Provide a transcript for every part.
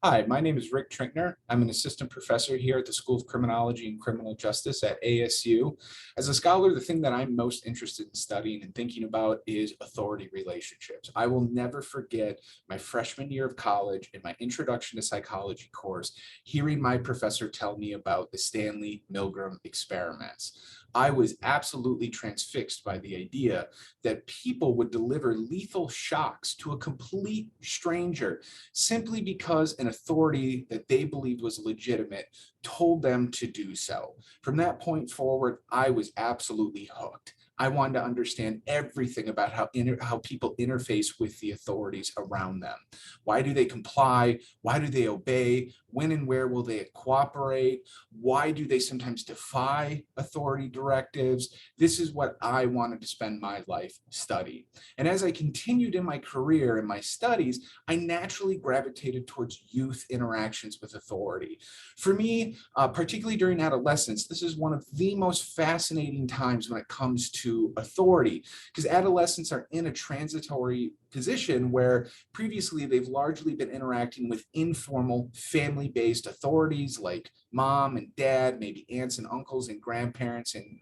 Hi, my name is Rick Trinkner. I'm an assistant professor here at the School of Criminology and Criminal Justice at ASU. As a scholar, the thing that I'm most interested in studying and thinking about is authority relationships. I will never forget my freshman year of college in my Introduction to Psychology course, hearing my professor tell me about the Stanley Milgram experiments. I was absolutely transfixed by the idea that people would deliver lethal shocks to a complete stranger simply because an authority that they believed was legitimate told them to do so. From that point forward, I was absolutely hooked. I wanted to understand everything about how people interface with the authorities around them. Why do they comply? Why do they obey? When and where will they cooperate? Why do they sometimes defy authority directives? This is what I wanted to spend my life studying. And as I continued in my career and my studies, I naturally gravitated towards youth interactions with authority. For me, particularly during adolescence, this is one of the most fascinating times when it comes to authority, because adolescents are in a transitory position where previously they've largely been interacting with informal family-based authorities like mom and dad, maybe aunts and uncles and grandparents and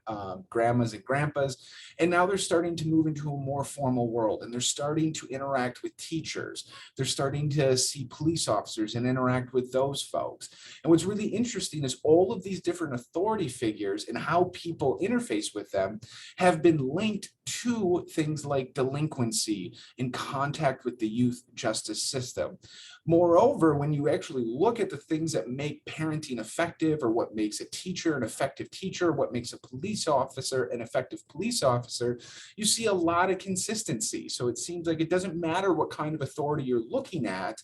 grandmas and grandpas. And now they're starting to move into a more formal world, and they're starting to interact with teachers. They're starting to see police officers and interact with those folks. And what's really interesting is all of these different authority figures and how people interface with them have been linked to things like delinquency and contact with the youth justice system. Moreover, when you actually look at the things that make parenting effective, or what makes a teacher an effective teacher, what makes a police officer an effective police officer, you see a lot of consistency. So it seems like it doesn't matter what kind of authority you're looking at.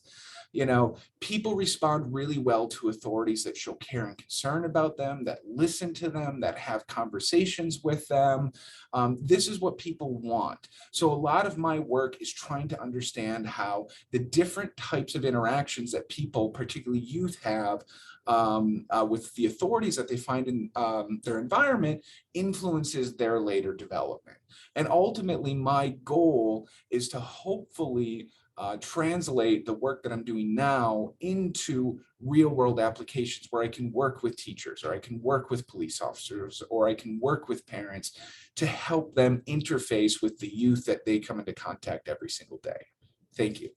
People respond really well to authorities that show care and concern about them, that listen to them, that have conversations with them. This is what people want. So a lot of my work is trying to understand how the different types of interactions that people, particularly youth, have with the authorities that they find in their environment influences their later development. And ultimately, my goal is to hopefully translate the work that I'm doing now into real world applications where I can work with teachers, or I can work with police officers, or I can work with parents to help them interface with the youth that they come into contact every single day. Thank you.